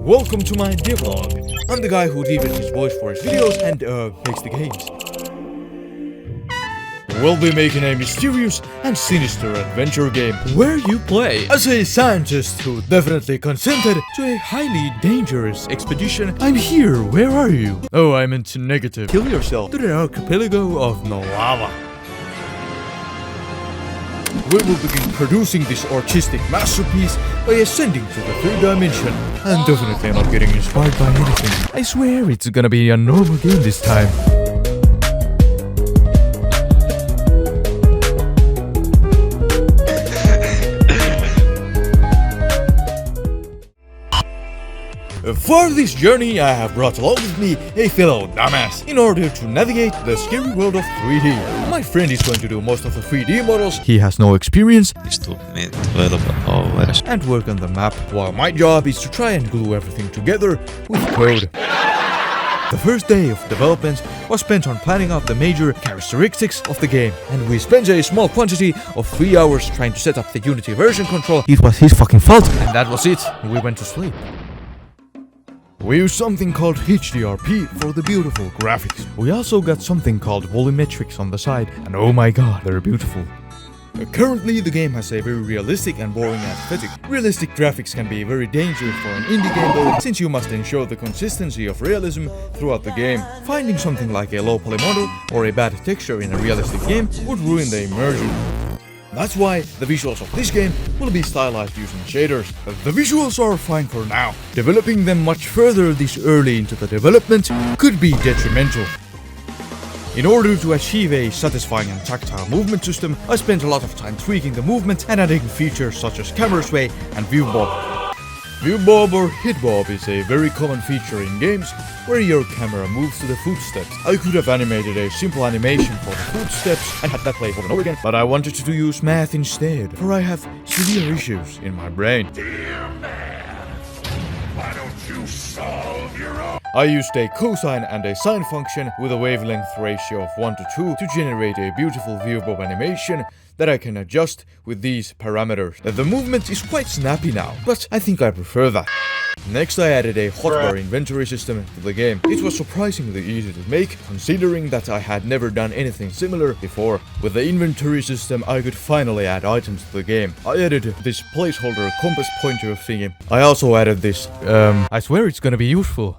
Welcome to my devlog. I'm the guy who deepens his voice for his videos and makes the games. We'll be making a mysterious and sinister adventure game where you play as a scientist who definitely consented to a highly dangerous expedition. I'm here, where are you? Oh, I meant negative. Kill yourself to the archipelago of Nolava. We will begin producing this artistic masterpiece by ascending to the third dimension. I'm definitely not getting inspired by anything. I swear it's gonna be a normal game this time. For this journey, I have brought along with me a fellow dumbass in order to navigate the scary world of 3D. My friend is going to do most of the 3D models. He has no experience and work on the map, while my job is to try and glue everything together with code. The first day of development was spent on planning out the major characteristics of the game, and we spent a small quantity of 3 hours trying to set up the Unity version control. It was his fucking fault, and that was it. We went to sleep. We used something called HDRP for the beautiful graphics. We also got something called volumetrics on the side, and oh my god, they're beautiful. Currently, the game has a very realistic and boring aesthetic. Realistic graphics can be very dangerous for an indie game though, since you must ensure the consistency of realism throughout the game. Finding something like a low poly model or a bad texture in a realistic game would ruin the immersion. That's why the visuals of this game will be stylized using shaders. The visuals are fine for now. Developing them much further this early into the development could be detrimental. In order to achieve a satisfying and tactile movement system, I spent a lot of time tweaking the movement and adding features such as camera sway and view bob. View bob or hit bob is a very common feature in games where your camera moves to the footsteps. I could have animated a simple animation for the footsteps and had that play over and over again, but I wanted to use math instead, for I have severe issues in my brain. Dear man, why don't you solve your own? I used a cosine and a sine function with a wavelength ratio of 1 to 2 to generate a beautiful view bob animation that I can adjust with these parameters. The movement is quite snappy now, but I think I prefer that. Next, I added a hotbar inventory system to the game. It was surprisingly easy to make, considering that I had never done anything similar before. With the inventory system, I could finally add items to the game. I added this placeholder compass pointer thingy. I also added this, I swear it's gonna be useful.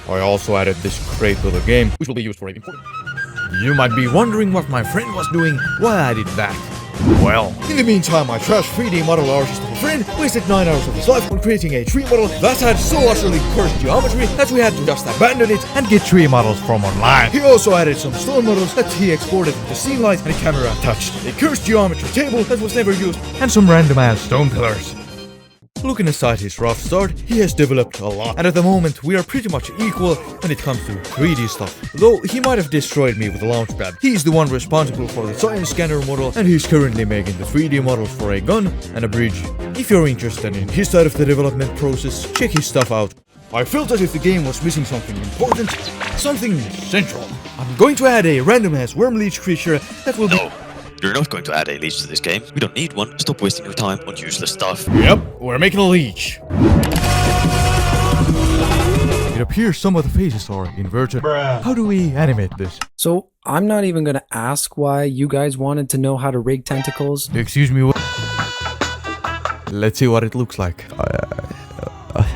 I also added this crate to the game, which will be used for a important. You might be wondering what my friend was doing, why I did that. Well, in the meantime, my trash 3D model artist friend wasted 9 hours of his life on creating a tree model that had so utterly cursed geometry that we had to just abandon it and get tree models from online. He also added some stone models that he exported with the scene light and a camera attached, a cursed geometry table that was never used, and some random ass stone pillars. Looking aside his rough start, he has developed a lot, and at the moment we are pretty much equal when it comes to 3D stuff. Though he might have destroyed me with the launchpad. He's the one responsible for the science scanner model, and he's currently making the 3D models for a gun and a bridge. If you're interested in his side of the development process, check his stuff out. I felt as if the game was missing something important, something central. I'm going to add a random ass worm leech creature that will be— No. You're not going to add a leech to this game. We don't need one. Stop wasting your time on useless stuff. Yep, we're making a leech. It appears some of the faces are inverted. Bruh. How do we animate this? So, I'm not even gonna ask why you guys wanted to know how to rig tentacles. Excuse me, what? Let's see what it looks like.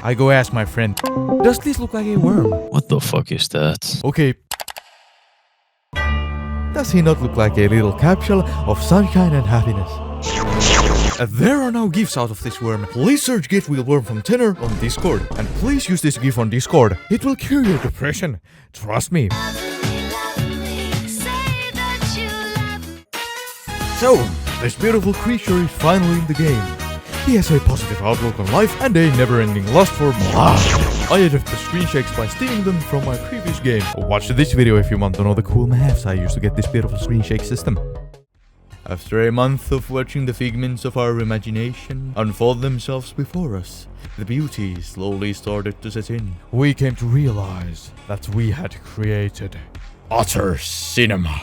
I go ask my friend. Does this look like a worm? What the fuck is that? Okay. Does he not look like a little capsule of sunshine and happiness? There are now GIFs out of this worm. Please search GIF wheelworm from Tenor on Discord. And please use this GIF on Discord. It will cure your depression. Trust me. So, this beautiful creature is finally in the game. He has a positive outlook on life and a never-ending lust for blah. I edited the screen shakes by stealing them from my previous game. Watch this video if you want to know the cool maths I used to get this beautiful screen shake system. After a month of watching the figments of our imagination unfold themselves before us, the beauty slowly started to set in. We came to realize that we had created utter cinema.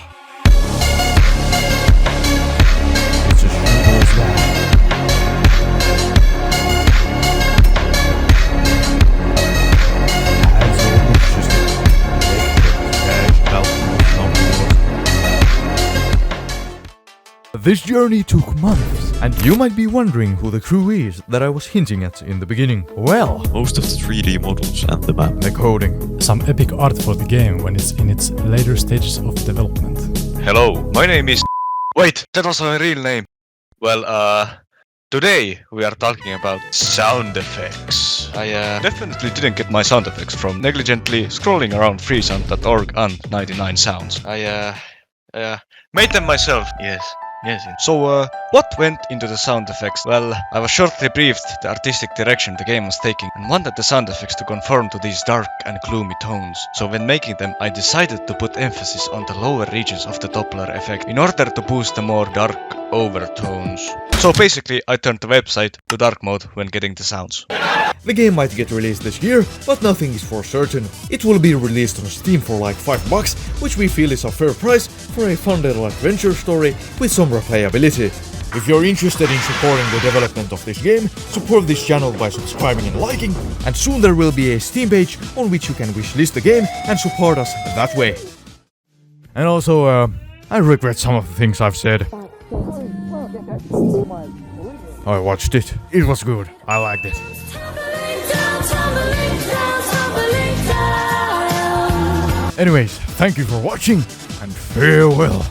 This journey took months, and you might be wondering who the crew is that I was hinting at in the beginning. Well, Most of the 3D models and the map. the coding. Some epic art for the game when it's in its later stages of development. Hello, my name is... Wait, that was my real name. Well, today we are talking about sound effects. I definitely didn't get my sound effects from negligently scrolling around freesound.org and 99 sounds. I made them myself, yes. So, what went into the sound effects? Well, I was shortly briefed the artistic direction the game was taking and wanted the sound effects to conform to these dark and gloomy tones. So when making them, I decided to put emphasis on the lower regions of the Doppler effect in order to boost the more dark overtones. So basically, I turned the website to dark mode when getting the sounds. The game might get released this year, but nothing is for certain. It will be released on Steam for like $5, which we feel is a fair price for a fun little adventure story with some replayability. If you're interested in supporting the development of this game, support this channel by subscribing and liking, and soon there will be a Steam page on which you can wishlist the game and support us that way. And also, I regret some of the things I've said. I watched it. It was good. I liked it. Anyways, thank you for watching, and farewell.